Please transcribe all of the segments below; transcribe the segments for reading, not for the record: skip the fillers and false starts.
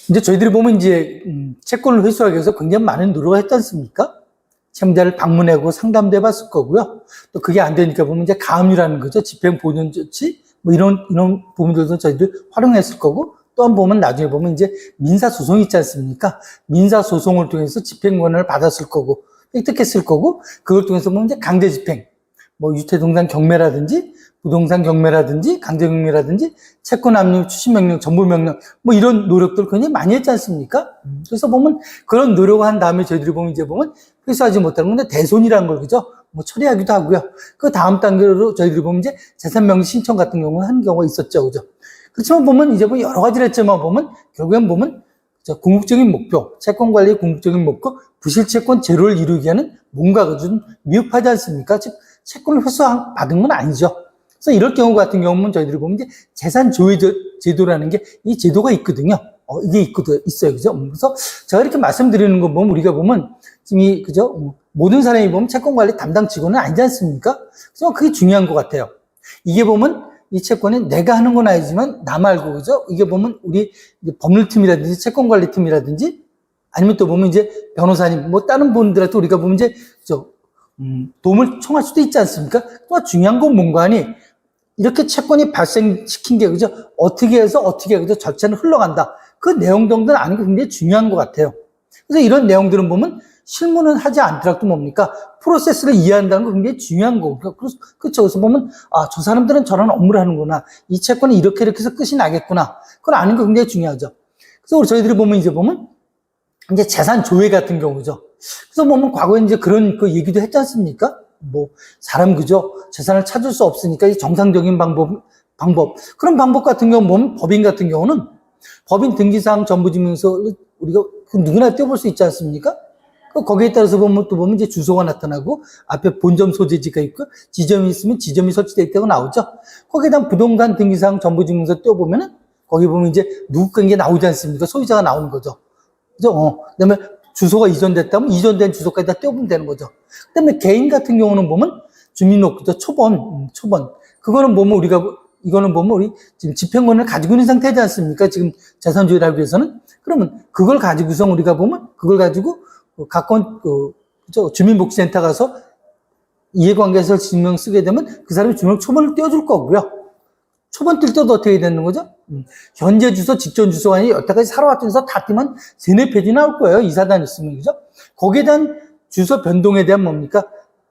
이제 저희들이 보면 이제 채권을 회수하기 위해서 굉장히 많은 노력을 했지 않습니까? 채무자를 방문하고 상담도 해봤을 거고요. 또 그게 안 되니까 보면 이제 가압류라는 거죠. 집행보존조치 뭐 이런 부분들도 저희들 활용했을 거고, 또 한 번 보면 나중에 보면 이제 민사소송이 있지 않습니까? 민사소송을 통해서 집행권을 받았을 거고 획득했을 거고, 그걸 통해서 보면 이제 강제집행, 뭐 유태동산 경매라든지 부동산 경매라든지 강제경매라든지 채권압류, 추심명령, 전부명령 뭐 이런 노력들 굉장히 많이 했지 않습니까? 그래서 보면 그런 노력을 한 다음에 저희들이 보면 이제 보면 회수하지 못하는 건데 대손이라는 걸 그죠? 뭐 처리하기도 하고요. 그 다음 단계로 저희들이 보면 이제 재산명시 신청 같은 경우는 한 경우가 있었죠, 그죠? 그렇지만 보면 이제 뭐 여러 가지를 했지만 보면 결국엔 보면 궁극적인 목표, 채권관리의 궁극적인 목표, 부실채권 제로를 이루기 위한 뭔가가 좀 미흡하지 않습니까? 즉 채권을 회수받은 건 아니죠. 그래서 이럴 경우 같은 경우는 저희들이 보면 이제 재산조회 제도라는 게 이 제도가 있거든요. 이게 있어요. 그죠? 그래서 제가 이렇게 말씀드리는 거 보면 우리가 보면 지금 그죠? 모든 사람이 보면 채권관리 담당 직원은 아니지 않습니까? 그래서 그게 중요한 것 같아요. 이게 보면 이 채권은 내가 하는 건 아니지만 나 말고 그죠? 이게 보면 우리 법률팀이라든지 채권관리팀이라든지 아니면 또 보면 이제 변호사님 뭐 다른 분들한테 우리가 보면 이제 도움을 청할 수도 있지 않습니까? 또 중요한 건 뭔가 하니 이렇게 채권이 발생시킨 게 그죠? 어떻게 해서 그죠? 절차는 흘러간다. 그 내용 정도는 아는 게 굉장히 중요한 것 같아요. 그래서 이런 내용들은 보면 실무는 하지 않더라도 뭡니까? 프로세스를 이해한다는 거 굉장히 중요한 거고. 그렇죠. 그래서 보면, 저 사람들은 저런 업무를 하는구나. 이 채권이 이렇게 해서 끝이 나겠구나. 그걸 아는 거 굉장히 중요하죠. 그래서 저희들이 보면 이제 재산 조회 같은 경우죠. 그래서 보면 과거에 이제 그런 그 얘기도 했지 않습니까? 뭐, 사람 그죠? 재산을 찾을 수 없으니까 이 정상적인 방법. 그런 방법 같은 경우 보면 법인 같은 경우는 법인 등기사항 전부증명서 우리가 누구나 떼어볼 수 있지 않습니까? 거기에 따라서 보면 또 보면 이제 주소가 나타나고 앞에 본점 소재지가 있고 지점이 있으면 지점이 설치되어 있다고 나오죠. 거기에 대한 부동산 등기사항 전부증명서 떼어보면은 거기 보면 이제 누구 게 나오지 않습니까? 소유자가 나오는 거죠. 그죠? 그다음에 주소가 이전됐다면 이전된 주소까지 다 떼어보면 되는 거죠. 그다음에 개인 같은 경우는 보면 주민등록부터 초본. 그거는 보면 이거는 보면 우리 지금 집행권을 가지고 있는 상태지 않습니까? 지금 재산조회를 하기 위해서는. 그러면 그걸 가지고서 우리가 보면 그걸 가지고 가까운 그죠? 주민복지센터 가서 이해관계서 증명 쓰게 되면 그 사람이 주민등록 초본을 떼어줄 거고요. 초본 뜰 때도 어떻게 되는 거죠? 현재 주소, 직전 주소가 아니라 여태까지 살아왔던 주소 다 띄면 3-4페이지 나올 거예요. 이사단 있으면, 그죠? 거기에 대한 주소 변동에 대한 뭡니까?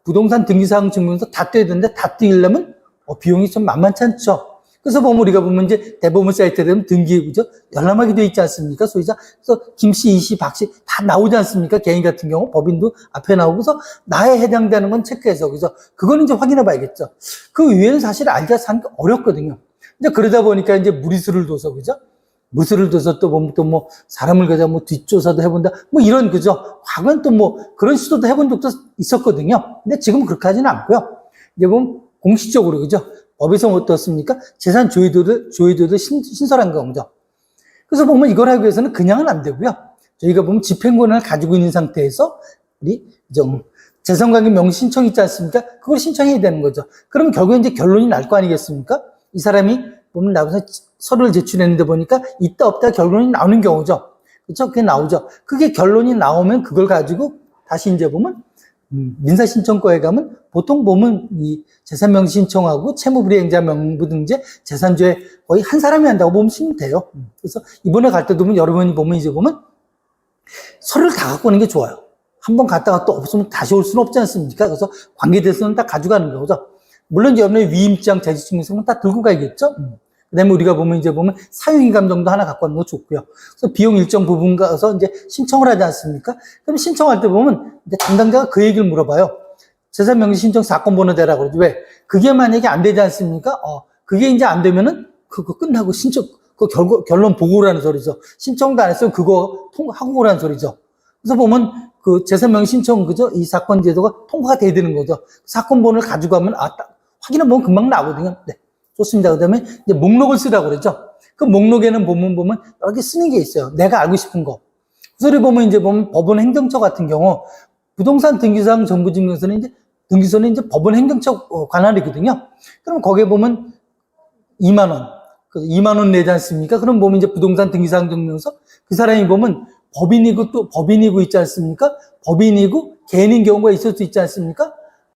부동산 등기사항 증명서 다 떼야 되는데 다 떼려면 비용이 좀 만만치 않죠. 그래서 보면 우리가 보면 이제 대법원 사이트에 되면 등기, 그죠? 열람하게 되어 있지 않습니까? 소유자. 그래서 김씨, 이씨, 박씨 다 나오지 않습니까? 개인 같은 경우 법인도 앞에 나오고서 나에 해당되는 건 체크해서, 그죠? 그거는 이제 확인해 봐야겠죠. 그 외에는 사실 알기가 참 어렵거든요. 이제 그러다 보니까 이제 무리수를 둬서, 그죠? 무수를 둬서 또 보면 또 뭐 사람을 가져 뭐 뒷조사도 해본다. 뭐 이런, 그죠? 과거엔 또 뭐 그런 시도도 해본 적도 있었거든요. 근데 지금은 그렇게 하지는 않고요. 이제 보면 공식적으로, 그죠? 법에서 어떻습니까? 재산 조회도를 신설한 거죠. 그래서 보면 이걸 하기 위해서는 그냥은 안 되고요. 저희가 보면 집행권을 가지고 있는 상태에서 우리 재산관계 명시 신청 있지 않습니까? 그걸 신청해야 되는 거죠. 그러면 결국에 이제 결론이 날 거 아니겠습니까? 이 사람이 보면 나와서 서류를 제출했는데 보니까 있다 없다 결론이 나오는 경우죠. 그렇죠? 그게 나오죠. 그게 결론이 나오면 그걸 가지고 다시 이제 보면 민사신청과에 가면 보통 보면 이 재산명시 신청하고 채무불이행자 명부등재 재산조회 거의 한 사람이 한다고 보면 돼요. 그래서 이번에 갈 때도 보면 여러분이 보면 이제 보면 서류를 다 갖고 오는 게 좋아요. 한번 갔다가 또 없으면 다시 올 수는 없지 않습니까? 그래서 관계대서는 다 가져가는 거죠. 물론 여러분의 위임장 재직증명서는 다 들고 가야겠죠. 그 다음에 우리가 보면 이제 보면 사용인감 정도 하나 갖고 가는 거 좋고요. 그래서 비용 일정 부분 가서 이제 신청을 하지 않습니까? 그럼 신청할 때 보면 이제 담당자가 그 얘기를 물어봐요. 재산명시 신청 사건번호 대라고 그러지. 왜? 그게 만약에 안 되지 않습니까? 그게 이제 안 되면은 그거 끝나고 신청, 결론 보고 오라는 소리죠. 신청도 안 했으면 그거 하고 오라는 소리죠. 그래서 보면 그 재산명시 신청, 그죠? 이 사건 제도가 통과가 돼야 되는 거죠. 사건번호를 가지고 가면, 확인해 보면 금방 나오거든요. 네. 좋습니다. 그 다음에 이제 목록을 쓰라고 그러죠. 그 목록에는 보면 여러 개 쓰는 게 있어요. 내가 알고 싶은 거. 그 소리 보면 이제 법원 행정처 같은 경우 부동산 등기사항 전부증명서는 등기소는 이제 법원 행정처 관할이거든요. 그럼 거기에 보면 2만 원, 그래서 2만 원 내지 않습니까? 그럼 보면 이제 부동산 등기사항증명서 그 사람이 보면 법인이고 또 법인이고 있지 않습니까? 법인이고 개인인 경우가 있을 수 있지 않습니까?